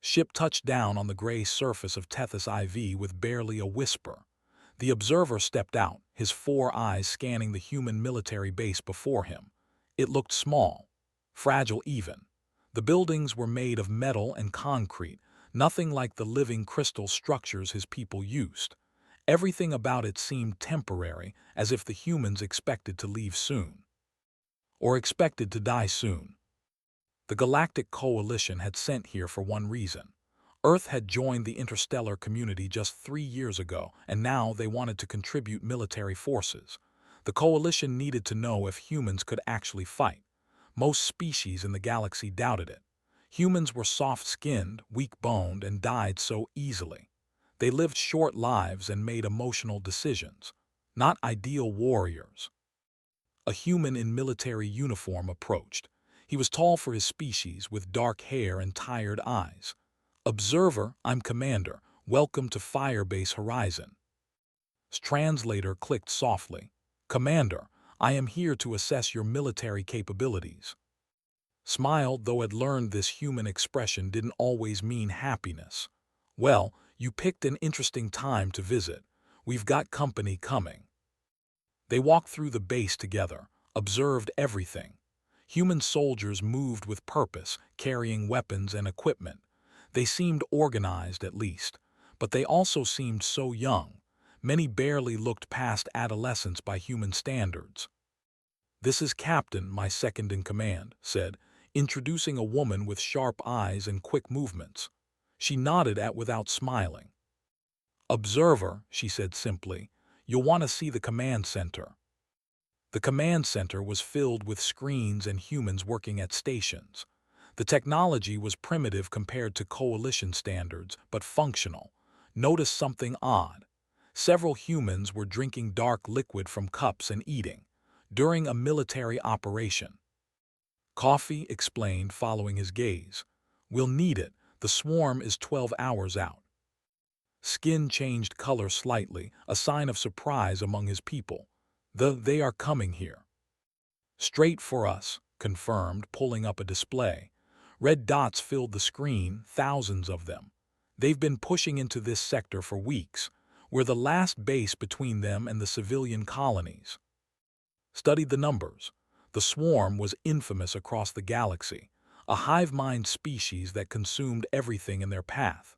Ship touched down on the gray surface of Tethys IV with barely a whisper. The observer stepped out, his 4 eyes scanning the human military base before him. It looked small, fragile even. The buildings were made of metal and concrete, nothing like the living crystal structures his people used. Everything about it seemed temporary, as if the humans expected to leave soon. Or expected to die soon. The Galactic Coalition had sent here for one reason. Earth had joined the interstellar community just 3 years ago, and now they wanted to contribute military forces. The Coalition needed to know if humans could actually fight. Most species in the galaxy doubted it. Humans were soft-skinned, weak-boned, and died so easily. They lived short lives and made emotional decisions. Not ideal warriors. A human in military uniform approached. He was tall for his species, with dark hair and tired eyes. "Observer, I'm Commander. Welcome to Firebase Horizon." His translator clicked softly. "Commander, I am here to assess your military capabilities." Smiled, though had learned this human expression didn't always mean happiness. "Well, you picked an interesting time to visit. We've got company coming." They walked through the base together, observed everything. Human soldiers moved with purpose, carrying weapons and equipment. They seemed organized at least, but they also seemed so young. Many barely looked past adolescence by human standards. "This is Captain, my second-in-command," said, introducing a woman with sharp eyes and quick movements. She nodded without smiling. "Observer," she said simply, "you'll want to see the command center." The command center was filled with screens and humans working at stations. The technology was primitive compared to Coalition standards, but functional. Notice something odd. Several humans were drinking dark liquid from cups and eating, during a military operation. "Coffee," explained, following his gaze. "We'll need it. The swarm is 12 hours out." Skin changed color slightly, a sign of surprise among his people. They are coming here." "Straight for us," confirmed, pulling up a display. Red dots filled the screen, thousands of them. "They've been pushing into this sector for weeks. We're the last base between them and the civilian colonies." Studied the numbers. The swarm was infamous across the galaxy, a hive-mind species that consumed everything in their path.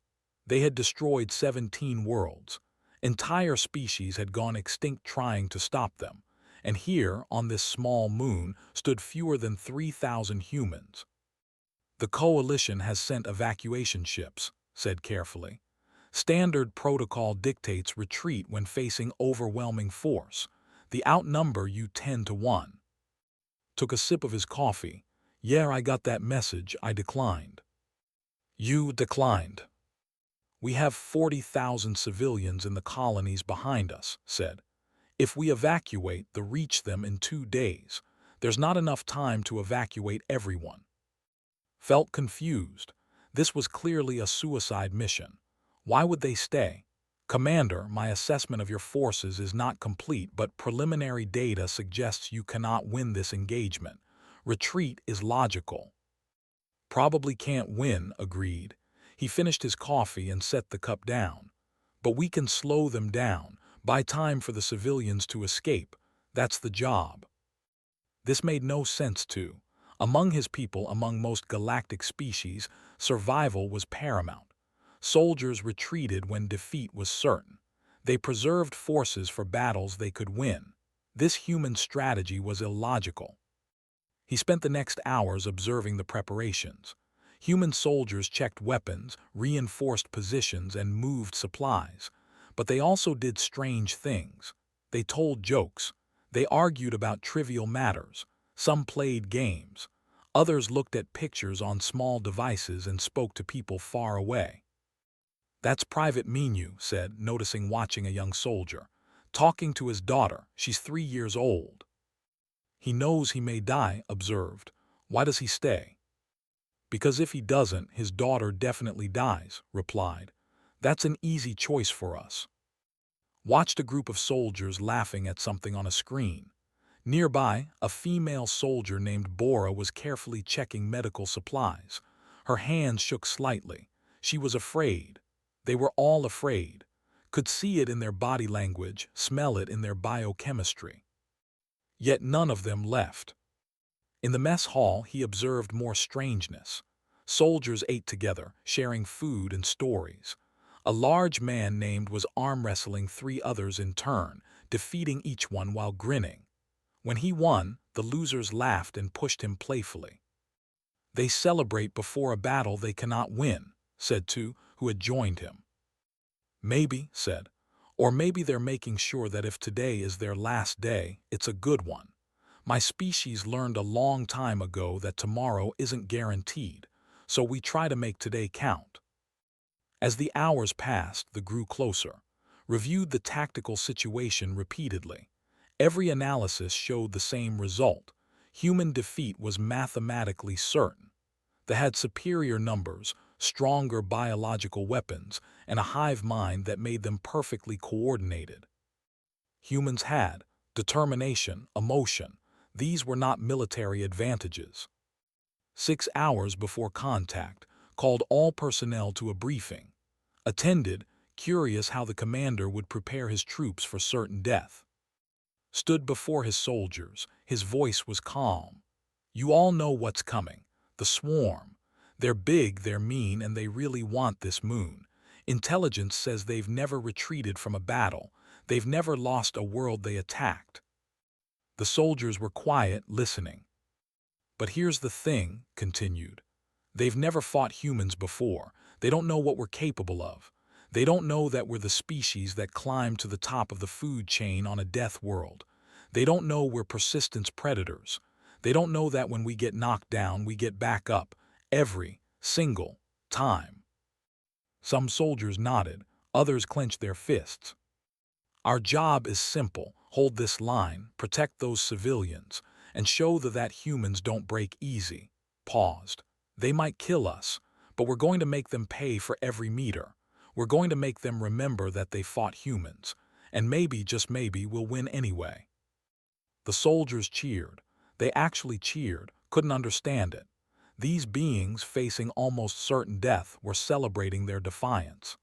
They had destroyed 17 worlds. Entire species had gone extinct trying to stop them, and here, on this small moon, stood fewer than 3,000 humans. "The Coalition has sent evacuation ships," said carefully. "Standard protocol dictates retreat when facing overwhelming force. The outnumber you 10 to 1. Took a sip of his coffee. "Yeah, I got that message. I declined." "You declined?" "We have 40,000 civilians in the colonies behind us," said. "If we evacuate, reach them in 2 days. There's not enough time to evacuate everyone." Felt confused. This was clearly a suicide mission. Why would they stay? "Commander, my assessment of your forces is not complete, but preliminary data suggests you cannot win this engagement. Retreat is logical." "Probably can't win," agreed. He finished his coffee and set the cup down. "But we can slow them down, buy time for the civilians to escape. That's the job." This made no sense to. Among his people, among most galactic species, survival was paramount. Soldiers retreated when defeat was certain. They preserved forces for battles they could win. This human strategy was illogical. He spent the next hours observing the preparations. Human soldiers checked weapons, reinforced positions, and moved supplies. But they also did strange things. They told jokes. They argued about trivial matters. Some played games. Others looked at pictures on small devices and spoke to people far away. "That's Private Menu," said, noticing watching a young soldier. "Talking to his daughter. She's 3 years old." "He knows he may die," observed. "Why does he stay?" "Because if he doesn't, his daughter definitely dies," replied. "That's an easy choice for us." Watched a group of soldiers laughing at something on a screen. Nearby, a female soldier named Bora was carefully checking medical supplies. Her hands shook slightly. She was afraid. They were all afraid. Could see it in their body language, smell it in their biochemistry. Yet none of them left. In the mess hall, he observed more strangeness. Soldiers ate together, sharing food and stories. A large man named was arm wrestling 3 others in turn, defeating each one while grinning. When he won, the losers laughed and pushed him playfully. "They celebrate before a battle they cannot win," said 2, who had joined him. "Maybe," said, "or maybe they're making sure that if today is their last day, it's a good one. My species learned a long time ago that tomorrow isn't guaranteed, so we try to make today count." As the hours passed, they grew closer, reviewed the tactical situation repeatedly. Every analysis showed the same result. Human defeat was mathematically certain. They had superior numbers, stronger biological weapons, and a hive mind that made them perfectly coordinated. Humans had determination, emotion. These were not military advantages. 6 hours before contact, called all personnel to a briefing. Attended, curious how the commander would prepare his troops for certain death. Stood before his soldiers, his voice was calm. "You all know what's coming. The swarm. They're big, they're mean, and they really want this moon. Intelligence says they've never retreated from a battle. They've never lost a world they attacked." The soldiers were quiet, listening. "But here's the thing," continued. "They've never fought humans before. They don't know what we're capable of. They don't know that we're the species that climbed to the top of the food chain on a death world. They don't know we're persistence predators. They don't know that when we get knocked down, we get back up, every single time." Some soldiers nodded, others clenched their fists. "Our job is simple. Hold this line, protect those civilians, and show that humans don't break easy." Paused. "They might kill us, but we're going to make them pay for every meter. We're going to make them remember that they fought humans, and maybe, just maybe, we'll win anyway." The soldiers cheered. They actually cheered, couldn't understand it. These beings, facing almost certain death, were celebrating their defiance.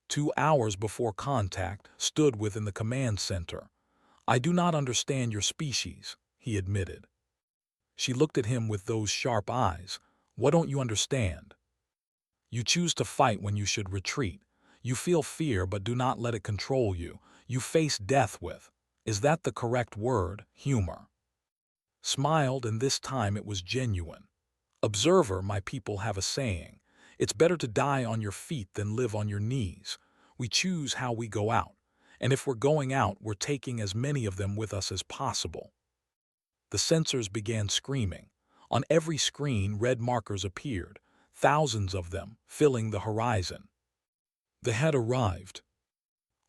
2 hours before contact, stood within the command center. "I do not understand your species," he admitted. She looked at him with those sharp eyes. "What don't you understand? You choose to fight when you should retreat. You feel fear but do not let it control you. You face death with, is that the correct word, humor?" Smiled, and this time it was genuine. "Observer, my people have a saying. It's better to die on your feet than live on your knees. We choose how we go out, and if we're going out, we're taking as many of them with us as possible." The sensors began screaming. On every screen, red markers appeared, thousands of them, filling the horizon. They had arrived.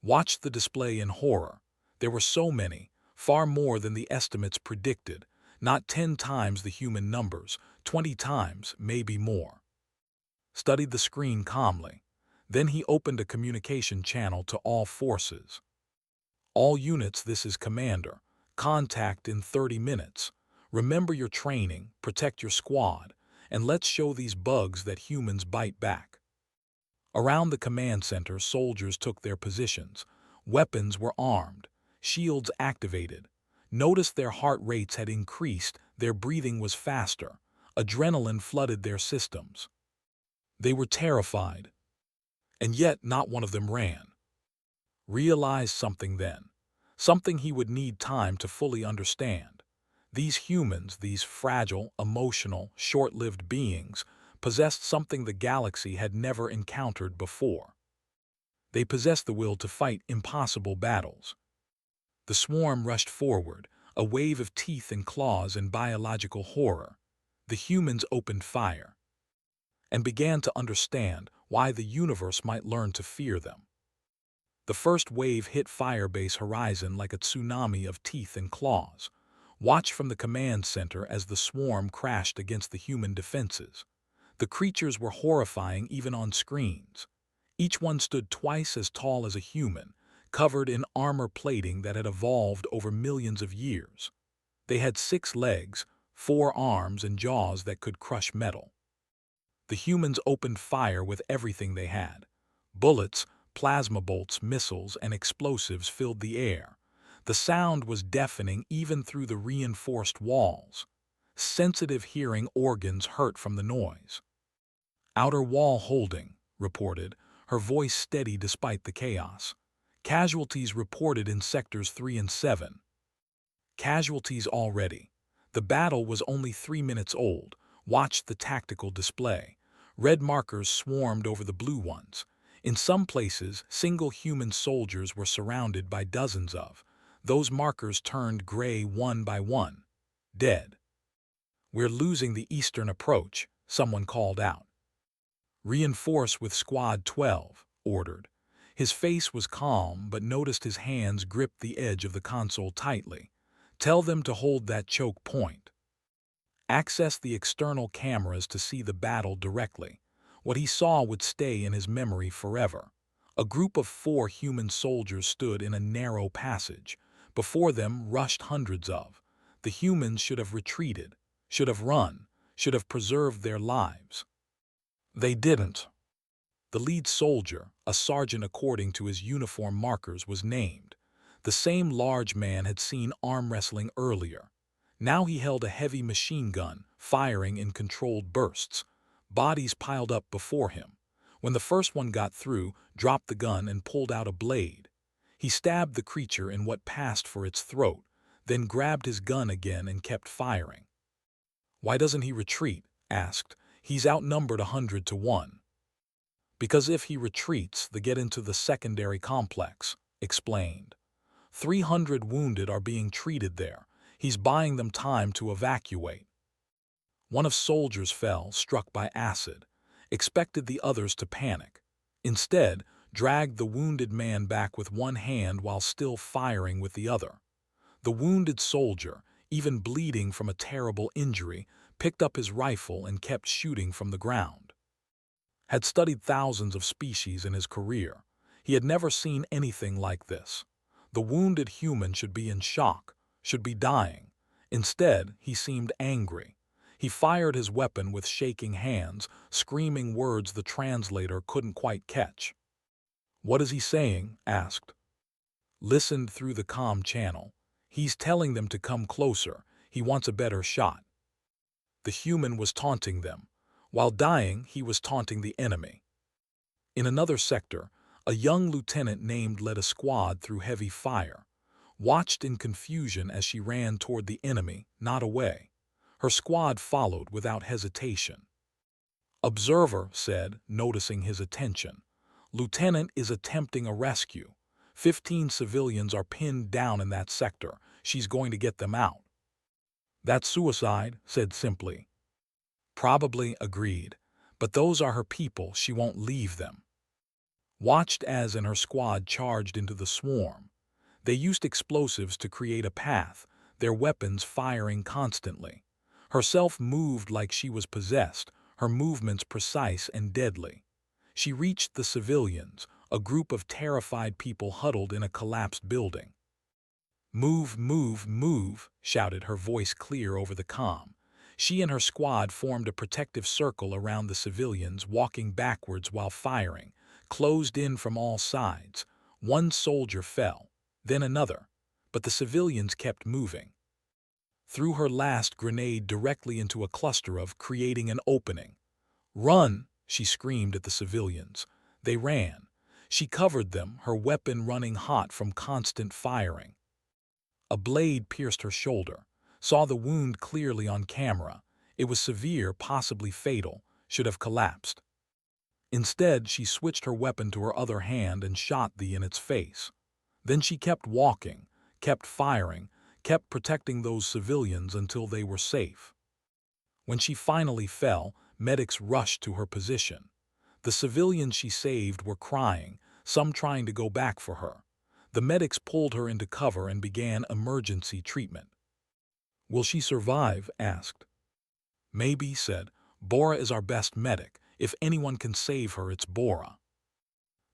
Watched the display in horror. There were so many, far more than the estimates predicted, not 10 times the human numbers, 20 times, maybe more. Studied the screen calmly. Then he opened a communication channel to all forces. "All units, this is Commander. Contact in 30 minutes. Remember your training, protect your squad, and let's show these bugs that humans bite back." Around the command center, soldiers took their positions. Weapons were armed, shields activated. Noticed their heart rates had increased, their breathing was faster. Adrenaline flooded their systems. They were terrified. And yet not one of them ran. Realized something then. Something he would need time to fully understand. These humans, these fragile, emotional, short-lived beings, possessed something the galaxy had never encountered before. They possessed the will to fight impossible battles. The swarm rushed forward, a wave of teeth and claws and biological horror. The humans opened fire and began to understand why the universe might learn to fear them. The first wave hit Firebase horizon like a tsunami of teeth and claws. Watch from the command center as the swarm crashed against the human defenses. The creatures were horrifying even on screens. Each one stood twice as tall as a human, covered in armor plating that had evolved over millions of years. They had 6 legs, 4 arms, and jaws that could crush metal. The humans opened fire with everything they had. Bullets, plasma bolts, missiles, and explosives filled the air. The sound was deafening even through the reinforced walls. Sensitive hearing organs hurt from the noise. "Outer wall holding," reported, her voice steady despite the chaos. "Casualties reported in sectors 3 and 7. Casualties already. The battle was only 3 minutes old. Watched the tactical display. Red markers swarmed over the blue ones. In some places, single human soldiers were surrounded by dozens of. Those markers turned gray one by one. Dead. "We're losing the eastern approach," someone called out. "Reinforce with Squad 12, ordered. His face was calm, but noticed his hands gripped the edge of the console tightly. "Tell them to hold that choke point." Access the external cameras to see the battle directly. What he saw would stay in his memory forever. A group of 4 human soldiers stood in a narrow passage. Before them rushed hundreds of. The humans should have retreated, should have run, should have preserved their lives. They didn't. The lead soldier, a sergeant according to his uniform markers, was named. The same large man had seen arm wrestling earlier. Now he held a heavy machine gun, firing in controlled bursts. Bodies piled up before him. When the first one got through, dropped the gun and pulled out a blade. He stabbed the creature in what passed for its throat, then grabbed his gun again and kept firing. "Why doesn't he retreat?" asked. "He's outnumbered 100 to 1. "Because if he retreats, they get into the secondary complex," explained. 300 wounded are being treated there. He's buying them time to evacuate. One of soldiers fell, struck by acid. Expected the others to panic. Instead, dragged the wounded man back with one hand while still firing with the other. The wounded soldier, even bleeding from a terrible injury, picked up his rifle and kept shooting from the ground. Had studied thousands of species in his career. He had never seen anything like this. The wounded human should be in shock, should be dying. Instead, he seemed angry. He fired his weapon with shaking hands, screaming words the translator couldn't quite catch. "What is he saying?" asked. Listened through the comm channel. "He's telling them to come closer. He wants a better shot." The human was taunting them. While dying, he was taunting the enemy. In another sector, a young lieutenant named led a squad through heavy fire. Watched in confusion as she ran toward the enemy, not away. Her squad followed without hesitation. Observer said, noticing his attention. "Lieutenant is attempting a rescue. 15 civilians are pinned down in that sector. She's going to get them out." "That's suicide," said simply. "Probably," agreed. "But those are her people. She won't leave them." Watched as and her squad charged into the swarm. They used explosives to create a path, their weapons firing constantly. Herself moved like she was possessed, her movements precise and deadly. She reached the civilians, a group of terrified people huddled in a collapsed building. "Move, move, move," shouted, her voice clear over the comm. She and her squad formed a protective circle around the civilians, walking backwards while firing, closed in from all sides. One soldier fell, then another, but the civilians kept moving. Threw her last grenade directly into a cluster of, creating an opening. "Run!" she screamed at the civilians. They ran. She covered them, her weapon running hot from constant firing. A blade pierced her shoulder. Saw the wound clearly on camera. It was severe, possibly fatal, should have collapsed. Instead, she switched her weapon to her other hand and shot in its face. Then she kept walking, kept firing, kept protecting those civilians until they were safe. When she finally fell, medics rushed to her position. The civilians she saved were crying, some trying to go back for her. The medics pulled her into cover and began emergency treatment. "Will she survive?" asked. "Maybe," said. "Bora is our best medic. If anyone can save her, it's Bora."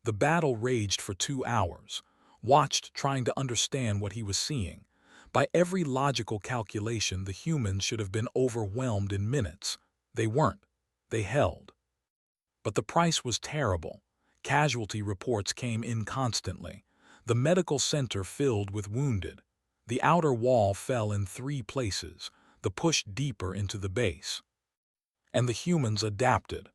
The battle raged for 2 hours. Watched, trying to understand what he was seeing. By every logical calculation, the humans should have been overwhelmed in minutes. They weren't. They held. But the price was terrible. Casualty reports came in constantly. The medical center filled with wounded. The outer wall fell in 3 places, the push deeper into the base. And the humans adapted.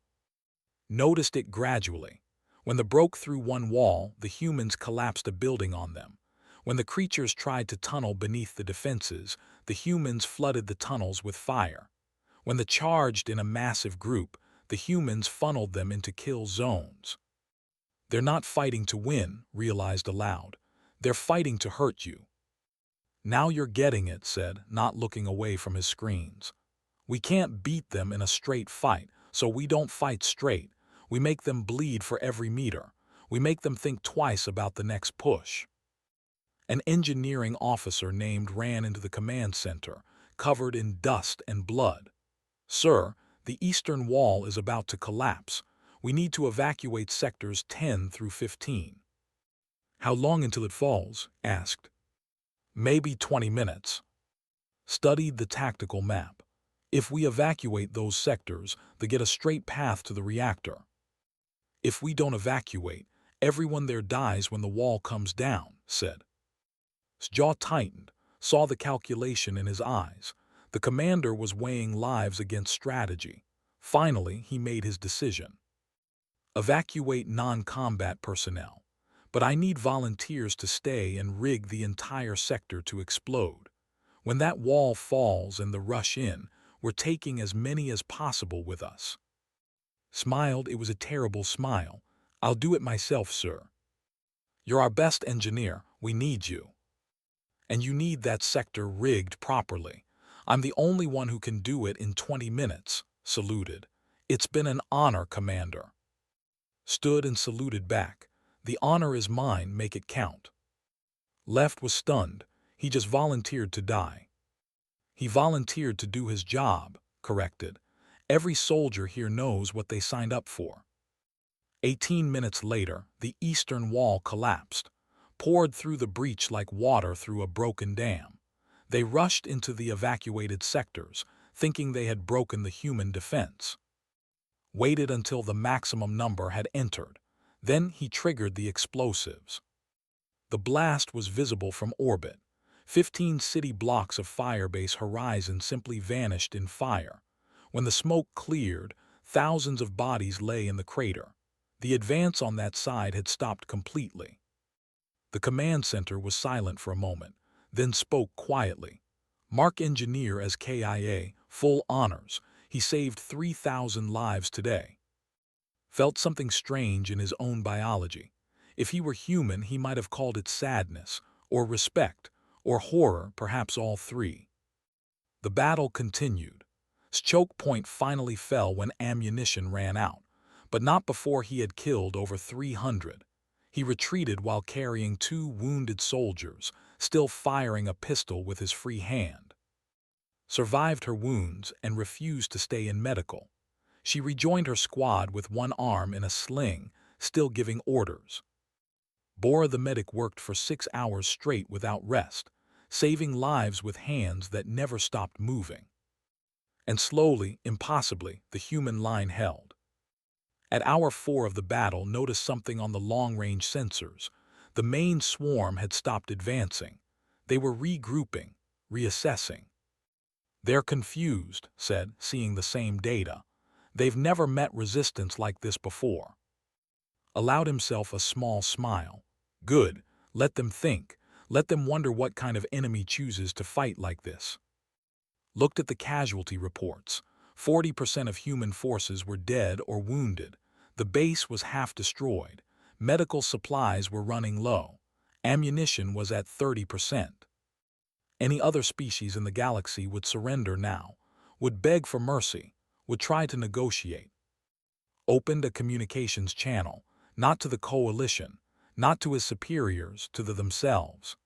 Noticed it gradually. When they broke through one wall, the humans collapsed a building on them. When the creatures tried to tunnel beneath the defenses, the humans flooded the tunnels with fire. When they charged in a massive group, the humans funneled them into kill zones. They're not fighting to win, realized aloud. They're fighting to hurt you. Now you're getting it, said, not looking away from his screens. We can't beat them in a straight fight, so we don't fight straight. We make them bleed for every meter. We make them think twice about the next push. An engineering officer named ran into the command center, covered in dust and blood. Sir, the eastern wall is about to collapse. We need to evacuate sectors 10 through 15. How long until it falls? Asked. Maybe 20 minutes. Studied the tactical map. If we evacuate those sectors, they get a straight path to the reactor. If we don't evacuate, everyone there dies when the wall comes down, said. His jaw tightened, saw the calculation in his eyes. The commander was weighing lives against strategy. Finally, he made his decision. Evacuate non-combat personnel. But I need volunteers to stay and rig the entire sector to explode. When that wall falls and the rush in, we're taking as many as possible with us. Smiled, it was a terrible smile. I'll do it myself, sir. You're our best engineer, we need you. And you need that sector rigged properly. I'm the only one who can do it in 20 minutes, saluted. It's been an honor, Commander. Stood and saluted back. The honor is mine, make it count. Left was stunned. He just volunteered to die. He volunteered to do his job, corrected. Every soldier here knows what they signed up for. 18 minutes later, the eastern wall collapsed, poured through the breach like water through a broken dam. They rushed into the evacuated sectors, thinking they had broken the human defense. Waited until the maximum number had entered. Then he triggered the explosives. The blast was visible from orbit. 15 city blocks of Firebase Horizon simply vanished in fire. When the smoke cleared, thousands of bodies lay in the crater. The advance on that side had stopped completely. The command center was silent for a moment, then spoke quietly. Mark Engineer as KIA, full honors. He saved 3,000 lives today. Felt something strange in his own biology. If he were human, he might have called it sadness, or respect, or horror, perhaps all 3. The battle continued. Choke point finally fell when ammunition ran out, but not before he had killed over 300. He retreated while carrying 2 wounded soldiers, still firing a pistol with his free hand. Survived her wounds and refused to stay in medical. She rejoined her squad with one arm in a sling, still giving orders. Bora the medic worked for 6 hours straight without rest, saving lives with hands that never stopped moving. And slowly, impossibly, the human line held. At hour 4 of the battle, noticed something on the long-range sensors. The main swarm had stopped advancing. They were regrouping, reassessing. They're confused, said, seeing the same data. They've never met resistance like this before. Allowed himself a small smile. Good, let them think. Let them wonder what kind of enemy chooses to fight like this. Looked at the casualty reports. 40% of human forces were dead or wounded. The base was half destroyed. Medical supplies were running low. Ammunition was at 30%. Any other species in the galaxy would surrender now, would beg for mercy, would try to negotiate. Opened a communications channel, not to the coalition, not to his superiors, to themselves.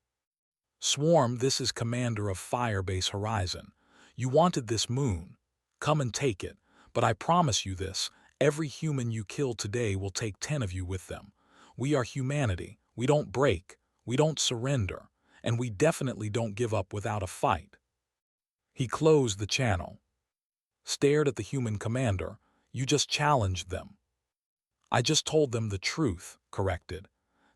Swarm, this is Commander of Firebase Horizon. You wanted this moon. Come and take it. But I promise you this, every human you kill today will take 10 of you with them. We are humanity. We don't break. We don't surrender. And we definitely don't give up without a fight. He closed the channel. Stared at the human commander. You just challenged them. I just told them the truth, corrected.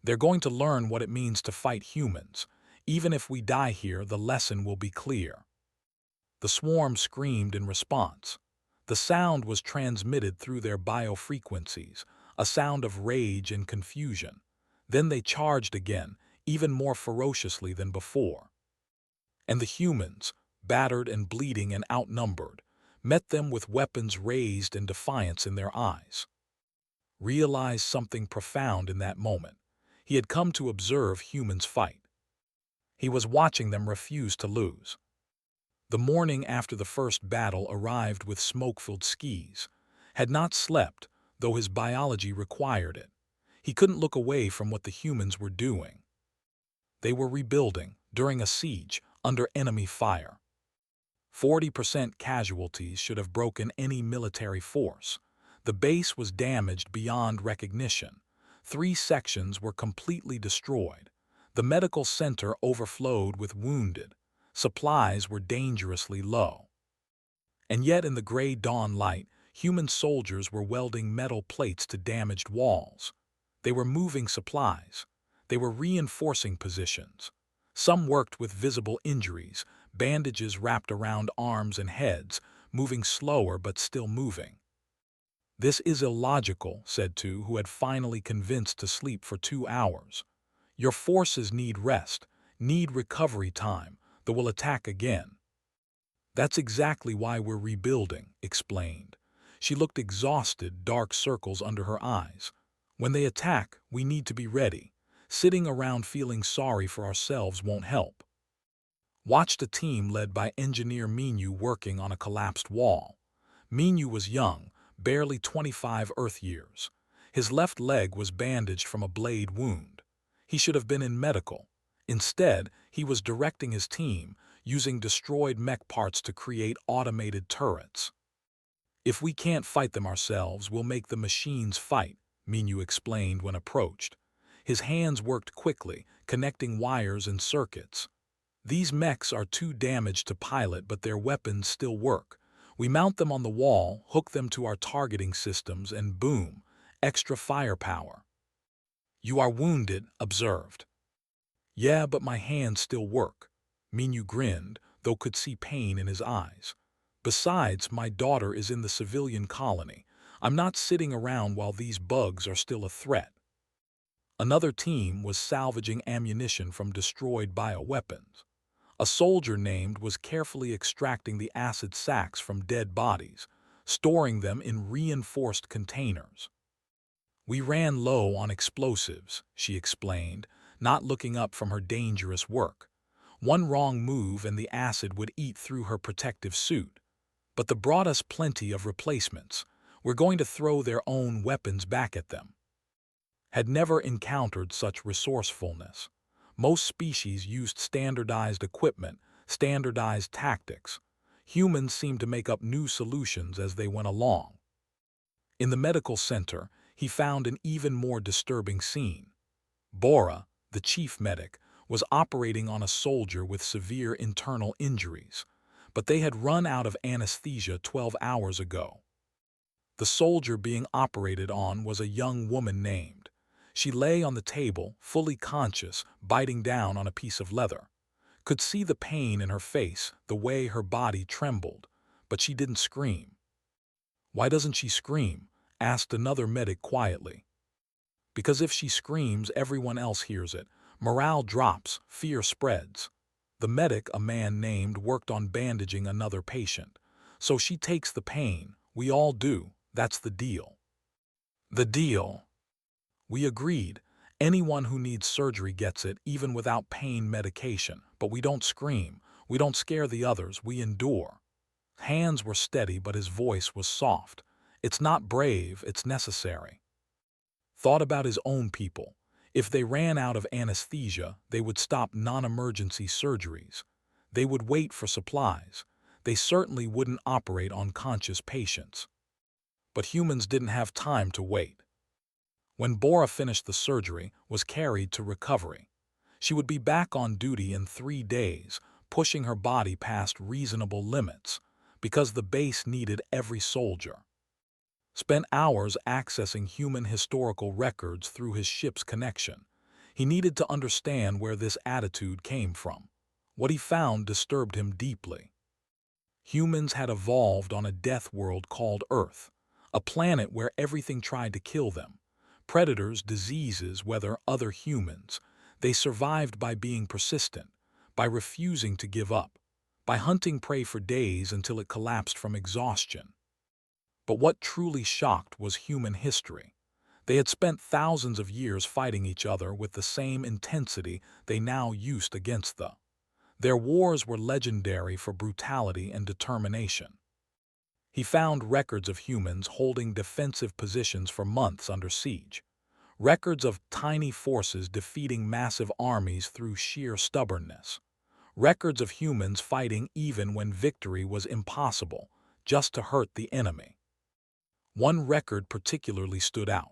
They're going to learn what it means to fight humans. Even if we die here, the lesson will be clear. The swarm screamed in response. The sound was transmitted through their biofrequencies, a sound of rage and confusion. Then they charged again, even more ferociously than before. And the humans, battered and bleeding and outnumbered, met them with weapons raised and defiance in their eyes. Realized something profound in that moment. He had come to observe humans fight. He was watching them refuse to lose. The morning after the first battle arrived with smoke-filled skis. Had not slept, though his biology required it. He couldn't look away from what the humans were doing. They were rebuilding, during a siege, under enemy fire. 40% casualties should have broken any military force. The base was damaged beyond recognition. 3 sections were completely destroyed. The medical center overflowed with wounded. Supplies were dangerously low. And yet in the gray dawn light, human soldiers were welding metal plates to damaged walls. They were moving supplies. They were reinforcing positions. Some worked with visible injuries, bandages wrapped around arms and heads, moving slower but still moving. "This is illogical," said two who had finally convinced to sleep for 2 hours. "Your forces need rest, need recovery time, they will attack again." "That's exactly why we're rebuilding," explained. She looked exhausted, dark circles under her eyes. "When they attack, we need to be ready. Sitting around feeling sorry for ourselves won't help." Watched a team led by engineer Minyu working on a collapsed wall. Minyu was young, barely 25 Earth years. His left leg was bandaged from a blade wound. He should have been in medical. Instead, he was directing his team, using destroyed mech parts to create automated turrets. "If we can't fight them ourselves, we'll make the machines fight," Minyu explained when approached. His hands worked quickly, connecting wires and circuits. "These mechs are too damaged to pilot, but their weapons still work. We mount them on the wall, hook them to our targeting systems, and boom, extra firepower." "You are wounded," observed. "Yeah, but my hands still work." Minyu grinned, though could see pain in his eyes. "Besides, my daughter is in the civilian colony. I'm not sitting around while these bugs are still a threat." Another team was salvaging ammunition from destroyed bioweapons. A soldier named was carefully extracting the acid sacs from dead bodies, storing them in reinforced containers. "We ran low on explosives," she explained, not looking up from her dangerous work. "One wrong move and the acid would eat through her protective suit. But they brought us plenty of replacements. We're going to throw their own weapons back at them." Had never encountered such resourcefulness. Most species used standardized equipment, standardized tactics. Humans seemed to make up new solutions as they went along. In the medical center, he found an even more disturbing scene. Bora, the chief medic, was operating on a soldier with severe internal injuries, but they had run out of anesthesia 12 hours ago. The soldier being operated on was a young woman named. She lay on the table, fully conscious, biting down on a piece of leather. Could see the pain in her face, the way her body trembled, but she didn't scream. "Why doesn't she scream?" asked another medic quietly. "Because if she screams, everyone else hears it. Morale drops, fear spreads." The medic, a man named, worked on bandaging another patient. "So she takes the pain. We all do. That's the deal." "The deal?" "We agreed. Anyone who needs surgery gets it, even without pain medication. But we don't scream. We don't scare the others. We endure." Hands were steady, but his voice was soft. "It's not brave, it's necessary." Thought about his own people. If they ran out of anesthesia, they would stop non-emergency surgeries. They would wait for supplies. They certainly wouldn't operate on conscious patients. But humans didn't have time to wait. When Bora finished the surgery, was carried to recovery. She would be back on duty in 3 days, pushing her body past reasonable limits, because the base needed every soldier. spent hours accessing human historical records through his ship's connection. He needed to understand where this attitude came from. What he found disturbed him deeply. Humans had evolved on a death world called Earth, a planet where everything tried to kill them. Predators, diseases, whether other humans. They survived by being persistent, by refusing to give up, by hunting prey for days until it collapsed from exhaustion. But what truly shocked was human history. They had spent thousands of years fighting each other with the same intensity they now used against the. Their wars were legendary for brutality and determination. He found records of humans holding defensive positions for months under siege. Records of tiny forces defeating massive armies through sheer stubbornness. Records of humans fighting even when victory was impossible, just to hurt the enemy. One record particularly stood out.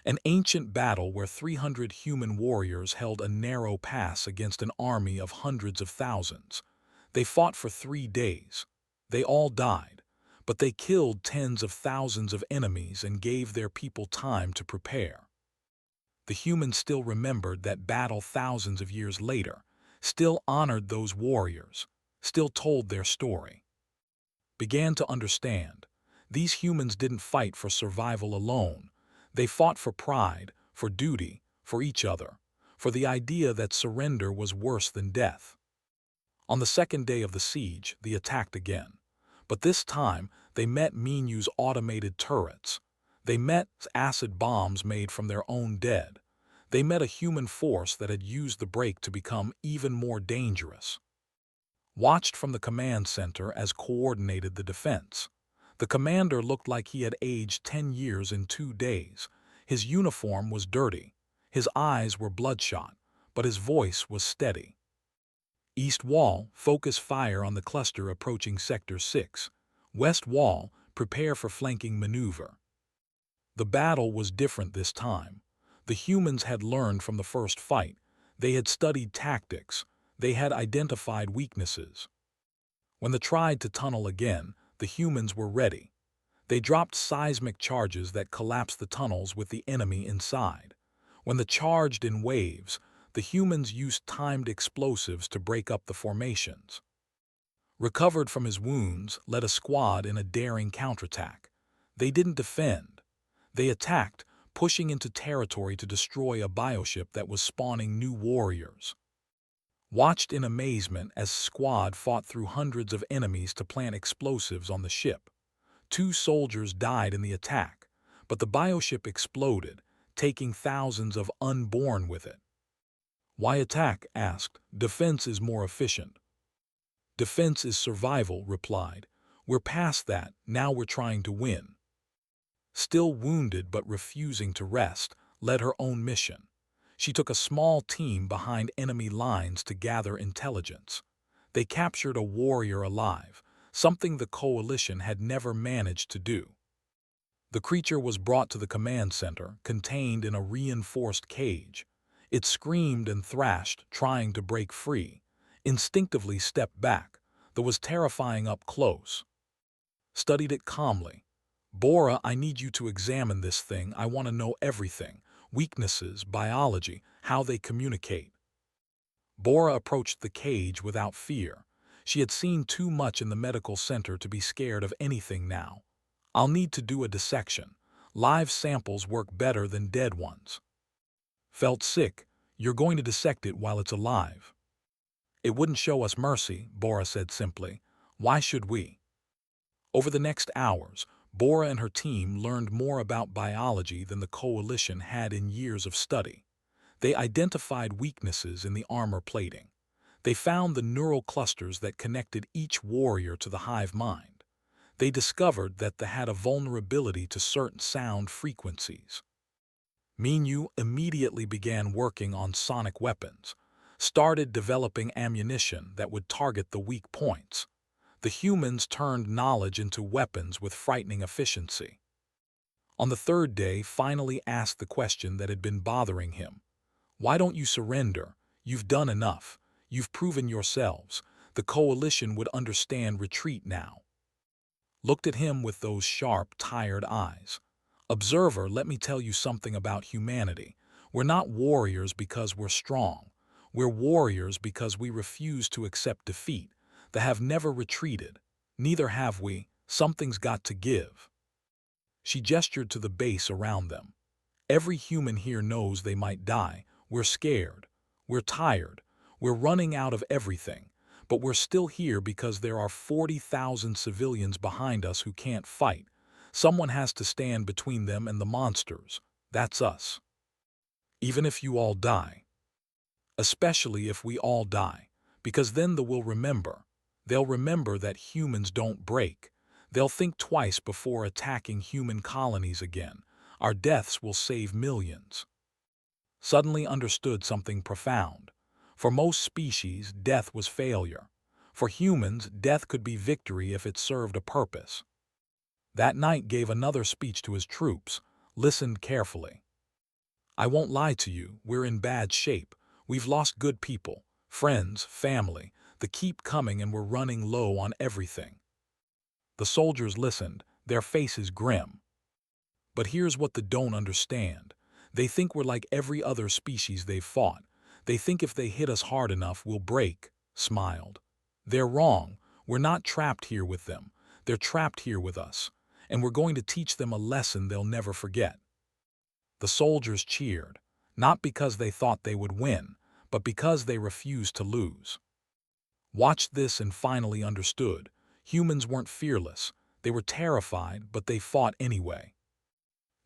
An ancient battle where 300 human warriors held a narrow pass against an army of hundreds of thousands. They fought for 3 days. They all died, but they killed tens of thousands of enemies and gave their people time to prepare. The humans still remembered that battle thousands of years later, still honored those warriors, still told their story. Began to understand. These humans didn't fight for survival alone. They fought for pride, for duty, for each other, for the idea that surrender was worse than death. On the second day of the siege, they attacked again. But this time, they met Minu's automated turrets. They met acid bombs made from their own dead. They met a human force that had used the break to become even more dangerous. Watched from the command center as coordinated the defense. The commander looked like he had aged 10 years in 2 days. His uniform was dirty. His eyes were bloodshot, but his voice was steady. East Wall, focus fire on the cluster approaching Sector 6. West Wall, prepare for flanking maneuver. The battle was different this time. The humans had learned from the first fight. They had studied tactics. They had identified weaknesses. When they tried to tunnel again, the humans were ready. They dropped seismic charges that collapsed the tunnels with the enemy inside. When they charged in waves, the humans used timed explosives to break up the formations. Recovered from his wounds, led a squad in a daring counterattack. They didn't defend. They attacked, pushing into territory to destroy a bioship that was spawning new warriors. Watched in amazement as squad fought through hundreds of enemies to plant explosives on the ship. 2 soldiers died in the attack, but the bioship exploded, taking thousands of unborn with it. Why attack? Asked. Defense is more efficient. Defense is survival, replied. We're past that, now we're trying to win. Still wounded but refusing to rest, led her own mission. She took a small team behind enemy lines to gather intelligence. They captured a warrior alive, something the coalition had never managed to do. The creature was brought to the command center, contained in a reinforced cage. It screamed and thrashed, trying to break free. Instinctively stepped back, though was terrifying up close. Studied it calmly. Bora, I need you to examine this thing. I want to know everything. Weaknesses, biology, how they communicate. Bora approached the cage without fear. She had seen too much in the medical center to be scared of anything now. I'll need to do a dissection. Live samples work better than dead ones. Felt sick? You're going to dissect it while it's alive. It wouldn't show us mercy, Bora said simply. Why should we? Over the next hours, Bora and her team learned more about biology than the coalition had in years of study. They identified weaknesses in the armor plating. They found the neural clusters that connected each warrior to the hive mind. They discovered that they had a vulnerability to certain sound frequencies. Minu immediately began working on sonic weapons, started developing ammunition that would target the weak points. The humans turned knowledge into weapons with frightening efficiency. On the 3rd day, finally asked the question that had been bothering him. Why don't you surrender? You've done enough. You've proven yourselves. The coalition would understand retreat now. Looked at him with those sharp, tired eyes. Observer, let me tell you something about humanity. We're not warriors because we're strong. We're warriors because we refuse to accept defeat. They have never retreated. Neither have we. Something's got to give. She gestured to the base around them. Every human here knows they might die. We're scared. We're tired. We're running out of everything. But we're still here because there are 40,000 civilians behind us who can't fight. Someone has to stand between them and the monsters. That's us. Even if you all die. Especially if we all die. Because then they will remember. They'll remember that humans don't break. They'll think twice before attacking human colonies again. Our deaths will save millions. Suddenly understood something profound. For most species, death was failure. For humans, death could be victory if it served a purpose. That night gave another speech to his troops, listened carefully. I won't lie to you, we're in bad shape. We've lost good people, friends, family. They keep coming and we're running low on everything. The soldiers listened, their faces grim. But here's what they don't understand. They think we're like every other species they've fought. They think if they hit us hard enough, we'll break, smiled. They're wrong. We're not trapped here with them. They're trapped here with us. And we're going to teach them a lesson they'll never forget. The soldiers cheered, not because they thought they would win, but because they refused to lose. Watched this and finally understood. Humans weren't fearless. They were terrified, but they fought anyway.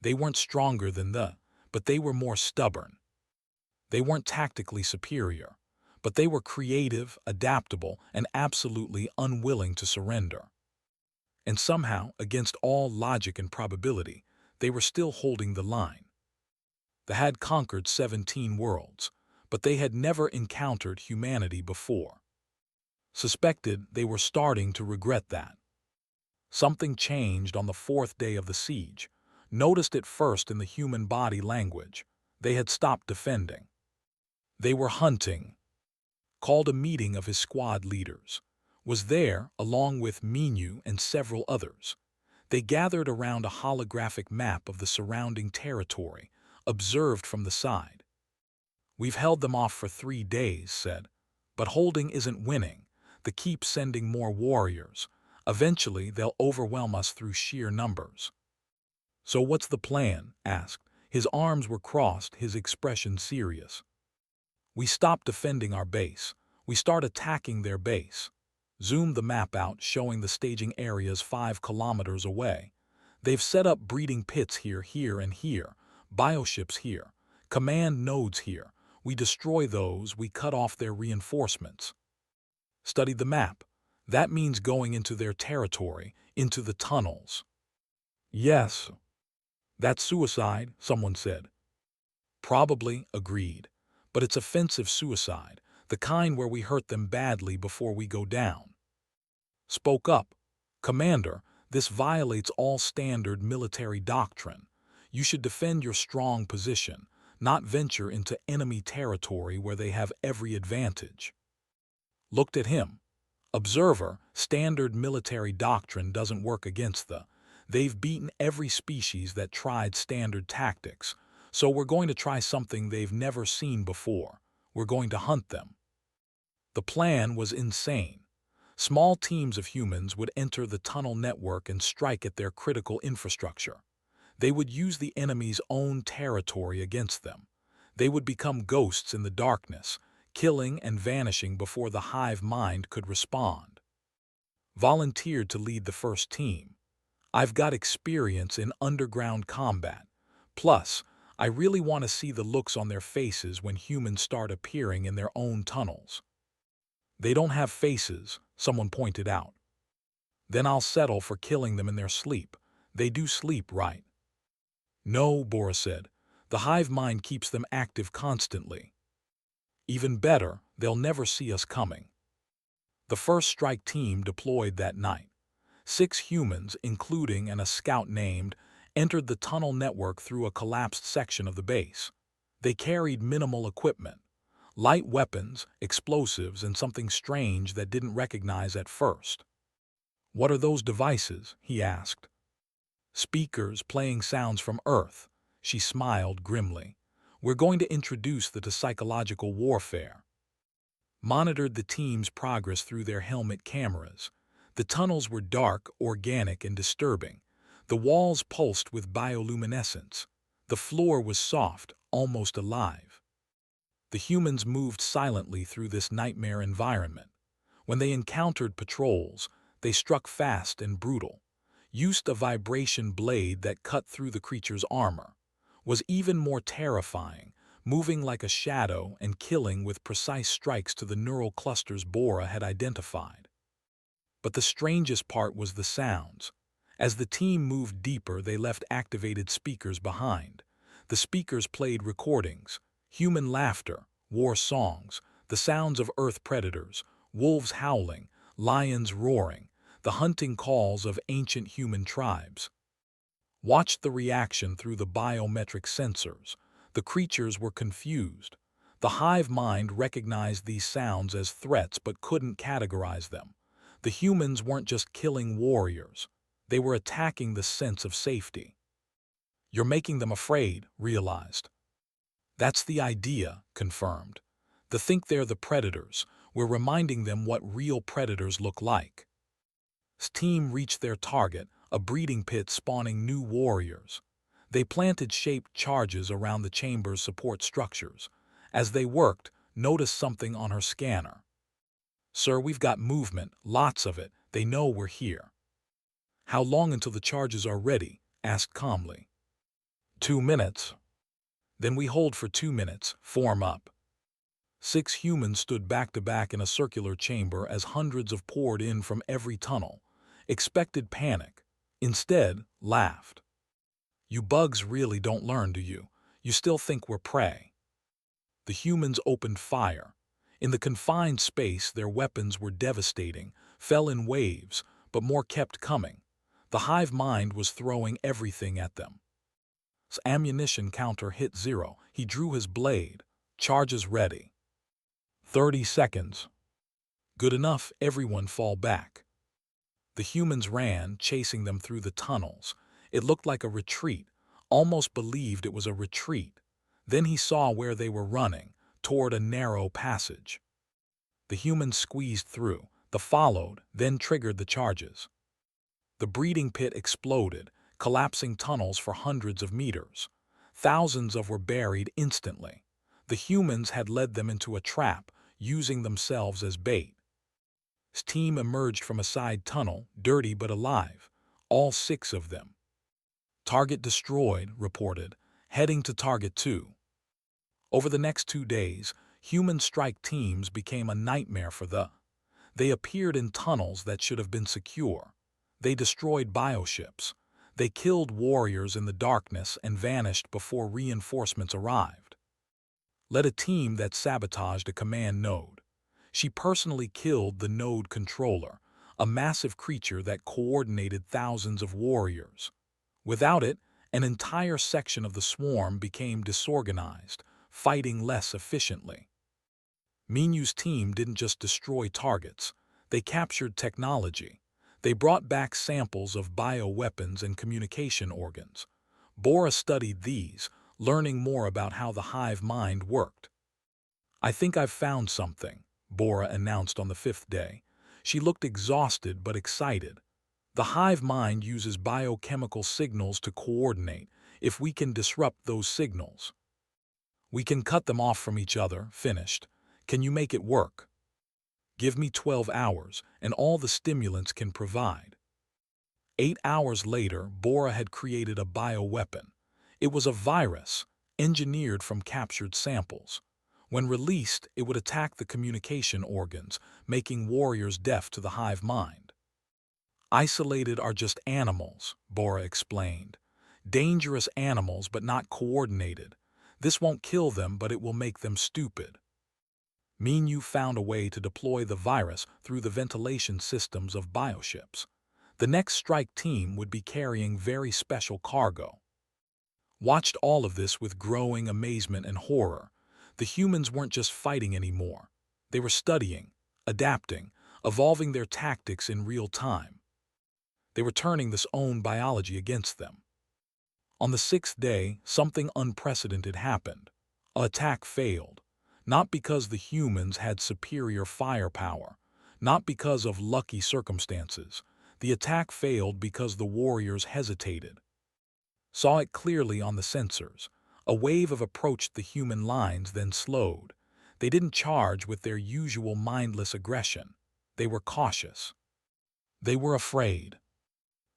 They weren't stronger than but they were more stubborn. They weren't tactically superior, but they were creative, adaptable, and absolutely unwilling to surrender. And somehow, against all logic and probability, they were still holding the line. They had conquered 17 worlds, but they had never encountered humanity before. Suspected they were starting to regret that. Something changed on the 4th day of the siege. Noticed it first in the human body language. They had stopped defending. They were hunting. Called a meeting of his squad leaders. Was there, along with Minu and several others. They gathered around a holographic map of the surrounding territory, observed from the side. We've held them off for 3 days, said. But holding isn't winning. They keep sending more warriors. Eventually, they'll overwhelm us through sheer numbers. So what's the plan? Asked. His arms were crossed, his expression serious. We stop defending our base. We start attacking their base. Zoom the map out, showing the staging areas 5 kilometers away. They've set up breeding pits here, and here, bioships here, command nodes here. We destroy those, we cut off their reinforcements. Studied the map. That means going into their territory, into the tunnels. Yes. That's suicide, someone said. Probably, agreed. But it's offensive suicide, the kind where we hurt them badly before we go down. Spoke up. Commander, this violates all standard military doctrine. You should defend your strong position, not venture into enemy territory where they have every advantage. Looked at him. Observer, standard military doctrine doesn't work against They've beaten every species that tried standard tactics, so we're going to try something they've never seen before. We're going to hunt them. The plan was insane. Small teams of humans would enter the tunnel network and strike at their critical infrastructure. They would use the enemy's own territory against them. They would become ghosts in the darkness, killing and vanishing before the hive mind could respond. Volunteered to lead the first team. I've got experience in underground combat. Plus, I really want to see the looks on their faces when humans start appearing in their own tunnels. They don't have faces, someone pointed out. Then I'll settle for killing them in their sleep. They do sleep, right? No, Boris said. The hive mind keeps them active constantly. Even better, they'll never see us coming. The first strike team deployed that night. 6 humans, including a scout named, entered the tunnel network through a collapsed section of the base. They carried minimal equipment, light weapons, explosives, and something strange that didn't recognize at first. What are those devices? He asked. speakers playing sounds from Earth. She smiled grimly. We're going to introduce the to psychological warfare. Monitored the team's progress through their helmet cameras. The tunnels were dark, organic, and disturbing. The walls pulsed with bioluminescence. The floor was soft, almost alive. The humans moved silently through this nightmare environment. When they encountered patrols, they struck fast and brutal. Used a vibration blade that cut through the creature's armor. Was even more terrifying, moving like a shadow and killing with precise strikes to the neural clusters Bora had identified. But the strangest part was the sounds. As the team moved deeper, they left activated speakers behind. The speakers played recordings, human laughter, war songs, the sounds of Earth predators, wolves howling, lions roaring, the hunting calls of ancient human tribes. Watched the reaction through the biometric sensors. The creatures were confused. The hive mind recognized these sounds as threats but couldn't categorize them. The humans weren't just killing warriors. They were attacking the sense of safety. You're making them afraid, realized. That's the idea, confirmed. They think they're the predators. We're reminding them what real predators look like. Team reached their target, a breeding pit spawning new warriors. They planted shaped charges around the chamber's support structures. As they worked, noticed something on her scanner. Sir, we've got movement, lots of it. They know we're here. How long until the charges are ready? Asked calmly. 2 minutes. Then we hold for 2 minutes, form up. 6 humans stood back to back in a circular chamber as hundreds of poured in from every tunnel. Expected panic. Instead, laughed. You bugs really don't learn, do you? You still think we're prey. The humans opened fire. In the confined space, their weapons were devastating, fell in waves, but more kept coming. The hive mind was throwing everything at them. Ammunition counter hit 0. He drew his blade. Charges ready. 30 seconds. Good enough, everyone fall back. The humans ran, chasing them through the tunnels. It looked like a retreat, almost believed it was a retreat. Then he saw where they were running, toward a narrow passage. The humans squeezed through, followed, then triggered the charges. The breeding pit exploded, collapsing tunnels for hundreds of meters. Thousands were buried instantly. The humans had led them into a trap, using themselves as bait. His team emerged from a side tunnel, dirty but alive, all 6 of them. Target destroyed, reported, heading to Target 2. Over the next 2 days, human strike teams became a nightmare for the. They appeared in tunnels that should have been secure. They destroyed bioships. They killed warriors in the darkness and vanished before reinforcements arrived. Led a team that sabotaged a command node. She personally killed the node controller, a massive creature that coordinated thousands of warriors. Without it, an entire section of the swarm became disorganized, fighting less efficiently. Minu's team didn't just destroy targets. They captured technology. They brought back samples of bioweapons and communication organs. Bora studied these, learning more about how the hive mind worked. I think I've found something, Bora announced on the 5th day. She looked exhausted but excited. The hive mind uses biochemical signals to coordinate. If we can disrupt those signals, we can cut them off from each other. Finished. Can you make it work? Give me 12 hours, and all the stimulants can provide. 8 hours later, Bora had created a bioweapon. It was a virus, engineered from captured samples. When released, it would attack the communication organs, making warriors deaf to the hive mind. Isolated are just animals, Bora explained. Dangerous animals, but not coordinated. This won't kill them, but it will make them stupid. Minu found a way to deploy the virus through the ventilation systems of bioships. The next strike team would be carrying very special cargo. Watched all of this with growing amazement and horror. The humans weren't just fighting anymore. They were studying, adapting, evolving their tactics in real time. They were turning this own biology against them. On the sixth day, something unprecedented happened. An attack failed, not because the humans had superior firepower, not because of lucky circumstances. The attack failed because the warriors hesitated. Saw it clearly on the sensors. A wave of approached the human lines, then slowed. They didn't charge with their usual mindless aggression. They were cautious. They were afraid.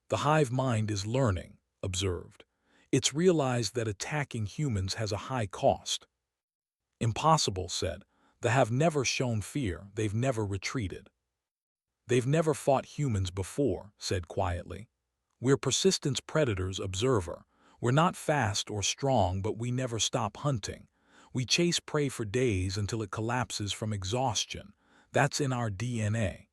The hive mind is learning, observed. It's realized that attacking humans has a high cost. Impossible, said. They have never shown fear, they've never retreated. They've never fought humans before, said quietly. We're persistence predators, observer. We're not fast or strong, but we never stop hunting. We chase prey for days until it collapses from exhaustion. That's in our DNA.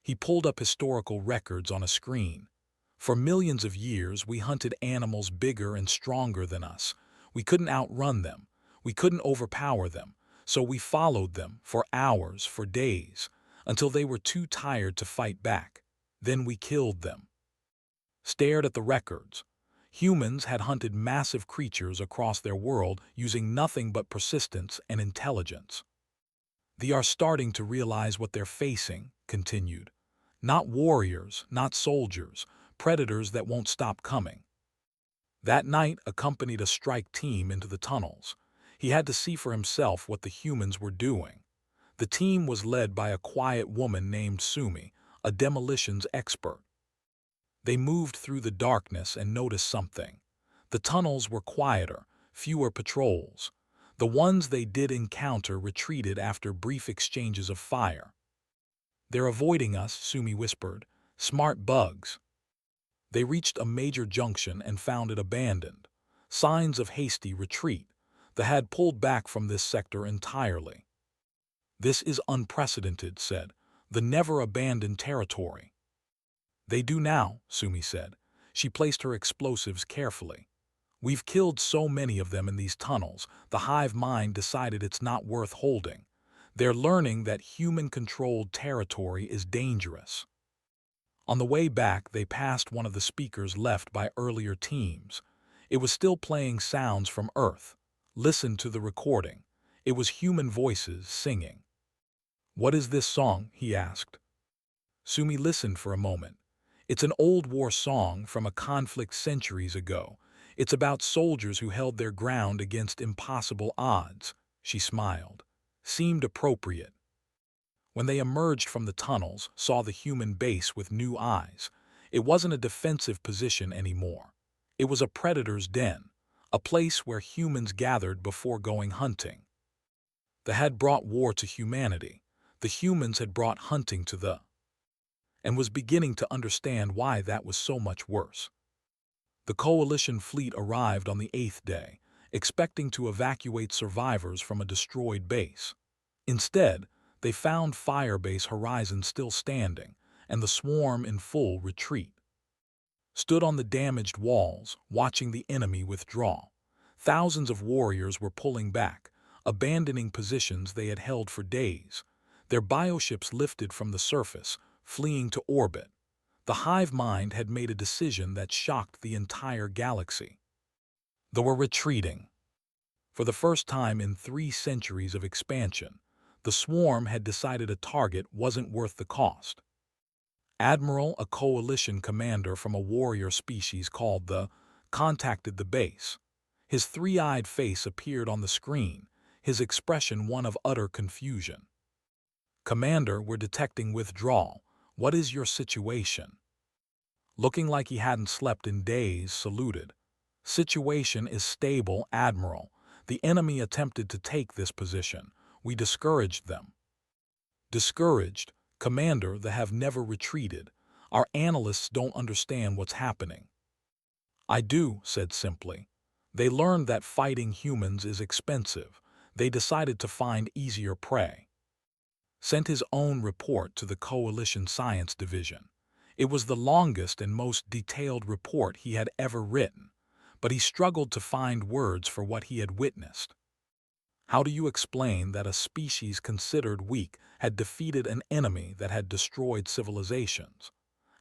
He pulled up historical records on a screen. For millions of years, we hunted animals bigger and stronger than us. We couldn't outrun them. We couldn't overpower them. So we followed them for hours, for days, until they were too tired to fight back. Then we killed them. Stared at the records. Humans had hunted massive creatures across their world using nothing but persistence and intelligence. They are starting to realize what they're facing, continued. Not warriors, not soldiers, predators that won't stop coming. That night accompanied a strike team into the tunnels. He had to see for himself what the humans were doing. The team was led by a quiet woman named Sumi, a demolitions expert. They moved through the darkness and noticed something. The tunnels were quieter, fewer patrols. The ones they did encounter retreated after brief exchanges of fire. They're avoiding us, Sumi whispered. Smart bugs. They reached a major junction and found it abandoned. Signs of hasty retreat. They had pulled back from this sector entirely. This is unprecedented, said. The never abandoned territory. They do now, Sumi said. She placed her explosives carefully. We've killed so many of them in these tunnels, the hive mind decided it's not worth holding. They're learning that human-controlled territory is dangerous. On the way back, they passed one of the speakers left by earlier teams. It was still playing sounds from Earth. Listen to the recording. It was human voices singing. What is this song? He asked. Sumi listened for a moment. It's an old war song from a conflict centuries ago. It's about soldiers who held their ground against impossible odds. She smiled. Seemed appropriate. When they emerged from the tunnels, saw the human base with new eyes. It wasn't a defensive position anymore. It was a predator's den, a place where humans gathered before going hunting. They had brought war to humanity. The humans had brought hunting to the and was beginning to understand why that was so much worse. The coalition fleet arrived on the 8th day, expecting to evacuate survivors from a destroyed base. Instead, they found Firebase Horizon still standing, and the swarm in full retreat. Stood on the damaged walls, watching the enemy withdraw. Thousands of warriors were pulling back, abandoning positions they had held for days. Their bioships lifted from the surface, fleeing to orbit. The hive mind had made a decision that shocked the entire galaxy. They were retreating. For the first time in 3 centuries of expansion, the swarm had decided a target wasn't worth the cost. Admiral, a coalition commander from a warrior species called the, contacted the base. His 3-eyed face appeared on the screen, his expression one of utter confusion. Commander, we're detecting withdrawal. What is your situation? Looking like he hadn't slept in days, saluted. Situation is stable, Admiral. The enemy attempted to take this position. We discouraged them. Discouraged? Commander, they have never retreated. Our analysts don't understand what's happening. I do, said simply. They learned that fighting humans is expensive. They decided to find easier prey. Sent his own report to the Coalition Science Division. It was the longest and most detailed report he had ever written, but he struggled to find words for what he had witnessed. How do you explain that a species considered weak had defeated an enemy that had destroyed civilizations?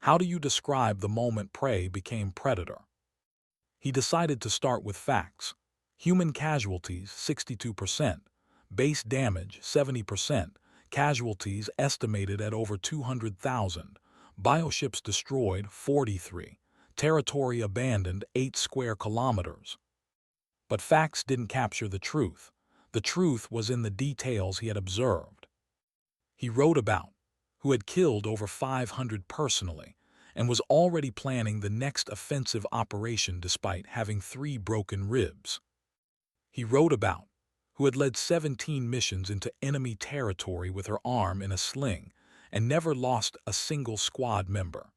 How do you describe the moment prey became predator? He decided to start with facts. Human casualties 62%, base damage 70%, casualties estimated at over 200,000, bioships destroyed 43, territory abandoned 8 square kilometers. But facts didn't capture the truth. The truth was in the details he had observed. He wrote about who had killed over 500 personally and was already planning the next offensive operation despite having 3 broken ribs. He wrote about who had led 17 missions into enemy territory with her arm in a sling and never lost a single squad member.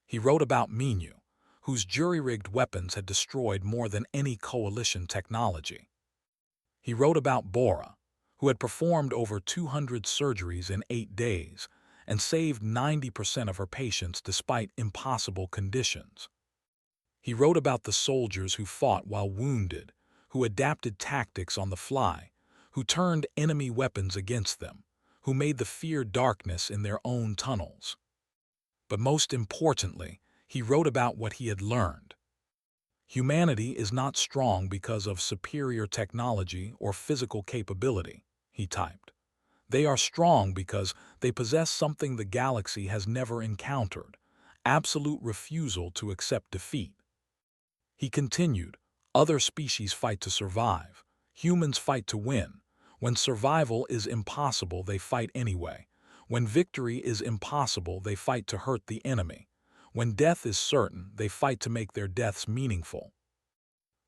He wrote about Minu, whose jury-rigged weapons had destroyed more than any coalition technology. He wrote about Bora, who had performed over 200 surgeries in 8 days and saved 90% of her patients despite impossible conditions. He wrote about the soldiers who fought while wounded, who adapted tactics on the fly, who turned enemy weapons against them, who made the fear darkness in their own tunnels. But most importantly, he wrote about what he had learned. Humanity is not strong because of superior technology or physical capability, he typed. They are strong because they possess something the galaxy has never encountered: absolute refusal to accept defeat. He continued, other species fight to survive. Humans fight to win. When survival is impossible, they fight anyway. When victory is impossible, they fight to hurt the enemy. When death is certain, they fight to make their deaths meaningful.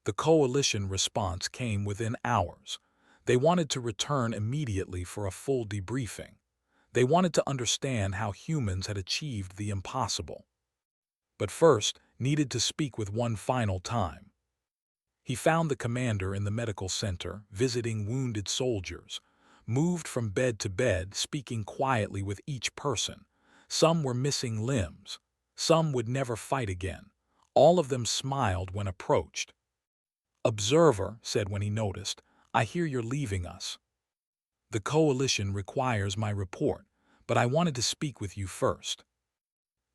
The coalition response came within hours. They wanted to return immediately for a full debriefing. They wanted to understand how humans had achieved the impossible. But first, needed to speak with one final time. He found the commander in the medical center, visiting wounded soldiers, moved from bed to bed, speaking quietly with each person. Some were missing limbs. Some would never fight again. All of them smiled when approached. "Observer," said when he noticed, "I hear you're leaving us. The coalition requires my report, but I wanted to speak with you first."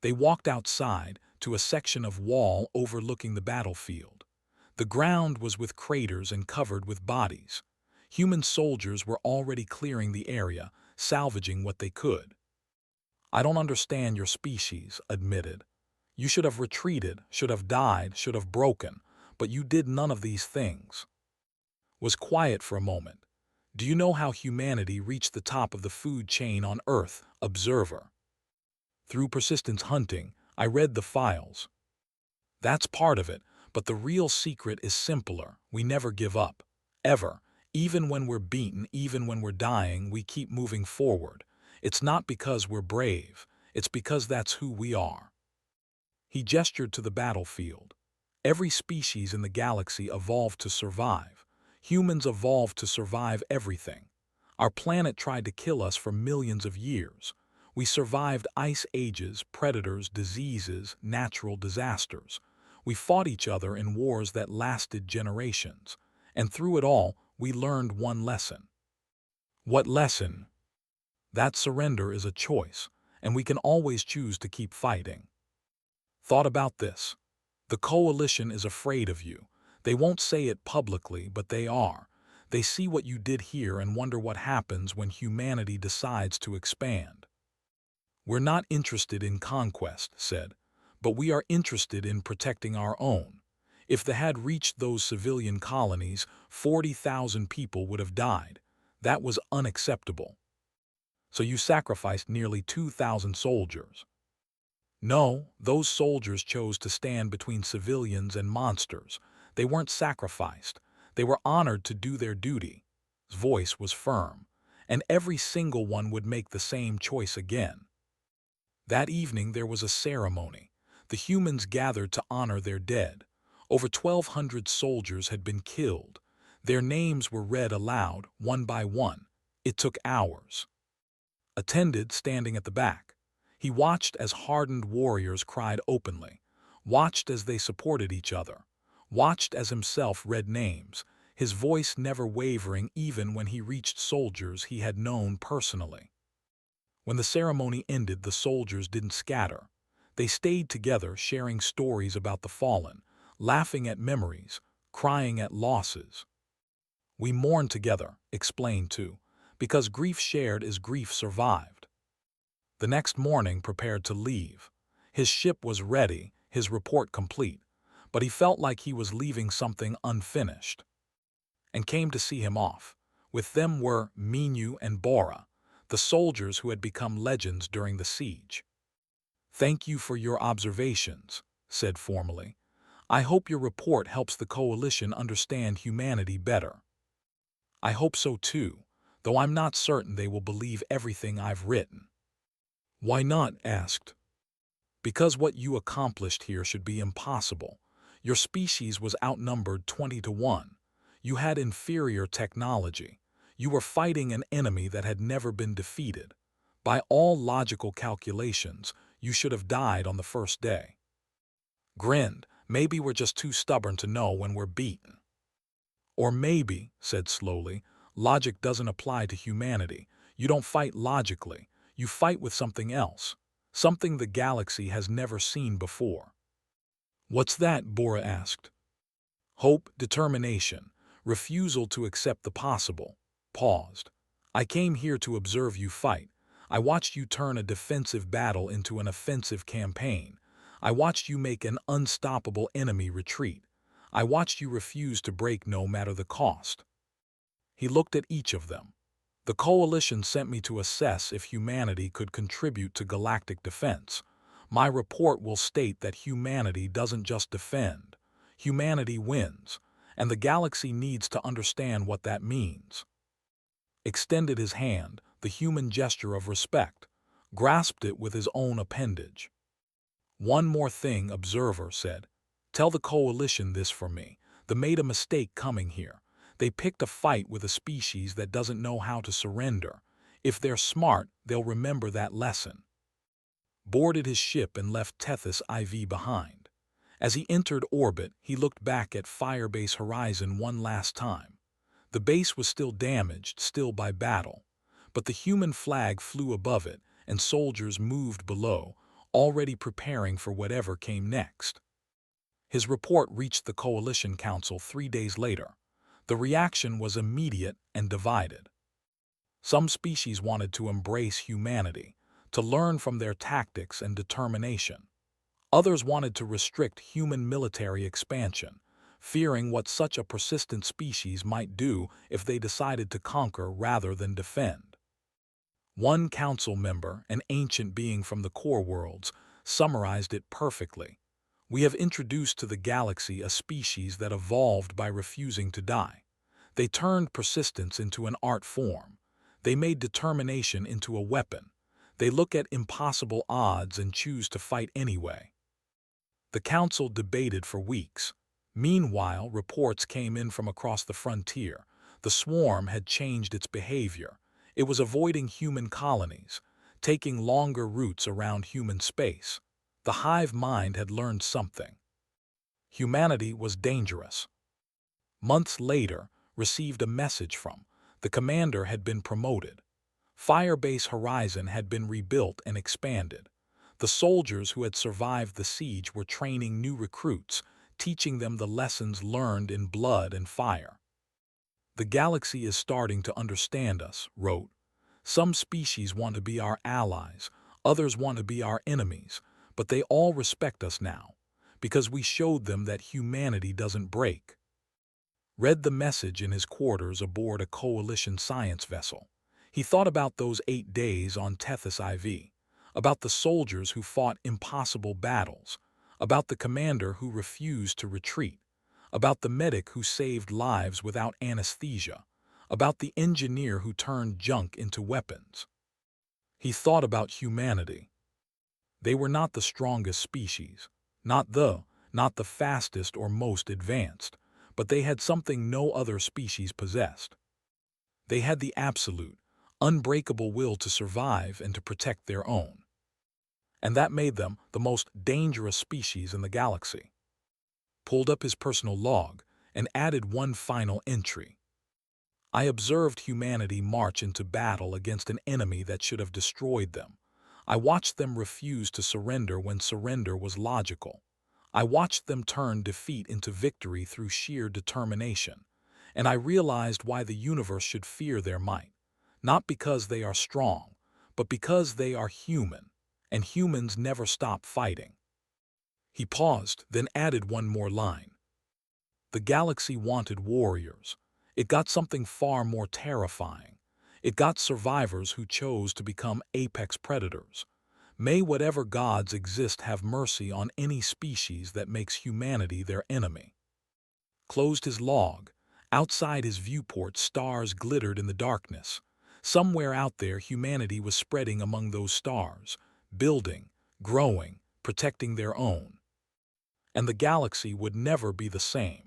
They walked outside to a section of wall overlooking the battlefield. The ground was with craters and covered with bodies. Human soldiers were already clearing the area, salvaging what they could. "I don't understand your species," admitted. "You should have retreated, should have died, should have broken, but you did none of these things." Was quiet for a moment. "Do you know how humanity reached the top of the food chain on Earth, observer?" "Through persistence hunting. I read the files." "That's part of it, but the real secret is simpler. We never give up. Ever. Even when we're beaten, even when we're dying, we keep moving forward. It's not because we're brave. It's because that's who we are." He gestured to the battlefield. "Every species in the galaxy evolved to survive. Humans evolved to survive everything. Our planet tried to kill us for millions of years. We survived ice ages, predators, diseases, natural disasters. We fought each other in wars that lasted generations. And through it all, we learned one lesson." "What lesson?" "That surrender is a choice, and we can always choose to keep fighting." "Thought about this. The coalition is afraid of you. They won't say it publicly, but they are. They see what you did here and wonder what happens when humanity decides to expand." "We're not interested in conquest," said, "but we are interested in protecting our own. If they had reached those civilian colonies, 40,000 people would have died. That was unacceptable." "So you sacrificed nearly 2,000 soldiers." "No, those soldiers chose to stand between civilians and monsters. They weren't sacrificed. They were honored to do their duty." His voice was firm. "And every single one would make the same choice again." That evening there was a ceremony. The humans gathered to honor their dead. Over 1,200 soldiers had been killed. Their names were read aloud, one by one. It took hours. Attended, standing at the back. He watched as hardened warriors cried openly, watched as they supported each other, watched as himself read names, his voice never wavering even when he reached soldiers he had known personally. When the ceremony ended, the soldiers didn't scatter. They stayed together, sharing stories about the fallen, laughing at memories, crying at losses. We mourn together, explained too, because grief shared is grief survived. The next morning prepared to leave. His ship was ready, his report complete, but he felt like he was leaving something unfinished. And came to see him off. With them were Minu and Bora, the soldiers who had become legends during the siege. "Thank you for your observations," said formally. "I hope your report helps the Coalition understand humanity better." "I hope so too, though I'm not certain they will believe everything I've written." "Why not?" asked. "Because what you accomplished here should be impossible. Your species was outnumbered 20-1. You had inferior technology. You were fighting an enemy that had never been defeated. By all logical calculations, you should have died on the first day." Grinned. "Maybe we're just too stubborn to know when we're beaten." "Or maybe," said slowly, "logic doesn't apply to humanity. You don't fight logically. You fight with something else. Something the galaxy has never seen before." "What's that?" Bora asked. "Hope, determination, refusal to accept the possible." Paused. "I came here to observe you fight. I watched you turn a defensive battle into an offensive campaign. I watched you make an unstoppable enemy retreat. I watched you refuse to break no matter the cost." He looked at each of them. "The Coalition sent me to assess if humanity could contribute to galactic defense. My report will state that humanity doesn't just defend. Humanity wins, and the galaxy needs to understand what that means." Extended his hand, the human gesture of respect, grasped it with his own appendage. "One more thing," Observer said. "Tell the Coalition this for me. They made a mistake coming here. They picked a fight with a species that doesn't know how to surrender. If they're smart, they'll remember that lesson." Boarded his ship and left Tethys IV behind. As he entered orbit, he looked back at Firebase Horizon one last time. The base was still damaged, still by battle, but the human flag flew above it, and soldiers moved below, already preparing for whatever came next. His report reached the Coalition Council 3 days later. The reaction was immediate and divided. Some species wanted to embrace humanity, to learn from their tactics and determination. Others wanted to restrict human military expansion, fearing what such a persistent species might do if they decided to conquer rather than defend. One council member, an ancient being from the core worlds, summarized it perfectly. "We have introduced to the galaxy a species that evolved by refusing to die. They turned persistence into an art form. They made determination into a weapon. They look at impossible odds and choose to fight anyway." The council debated for weeks. Meanwhile, reports came in from across the frontier. The swarm had changed its behavior. It was avoiding human colonies, taking longer routes around human space. The hive mind had learned something. Humanity was dangerous. Months later, received a message from the commander had been promoted. Firebase Horizon had been rebuilt and expanded. The soldiers who had survived the siege were training new recruits, teaching them the lessons learned in blood and fire. "The galaxy is starting to understand us," wrote. "Some species want to be our allies, others want to be our enemies, but they all respect us now, because we showed them that humanity doesn't break." Read the message in his quarters aboard a Coalition science vessel. He thought about those 8 days on Tethys IV, about the soldiers who fought impossible battles, about the commander who refused to retreat, about the medic who saved lives without anesthesia, about the engineer who turned junk into weapons. He thought about humanity. They were not the strongest species, not the fastest or most advanced, but they had something no other species possessed. They had the absolute, unbreakable will to survive and to protect their own. And that made them the most dangerous species in the galaxy. Pulled up his personal log and added one final entry. "I observed humanity march into battle against an enemy that should have destroyed them. I watched them refuse to surrender when surrender was logical. I watched them turn defeat into victory through sheer determination. And I realized why the universe should fear their might. Not because they are strong, but because they are human, and humans never stop fighting. He paused, then added one more line. The galaxy wanted warriors. It got something far more terrifying. It got survivors who chose to become apex predators. May whatever gods exist have mercy on any species that makes humanity their enemy. Closed his log. Outside his viewport, stars glittered in the darkness. Somewhere out there, humanity was spreading among those stars, building, growing, protecting their own. And the galaxy would never be the same.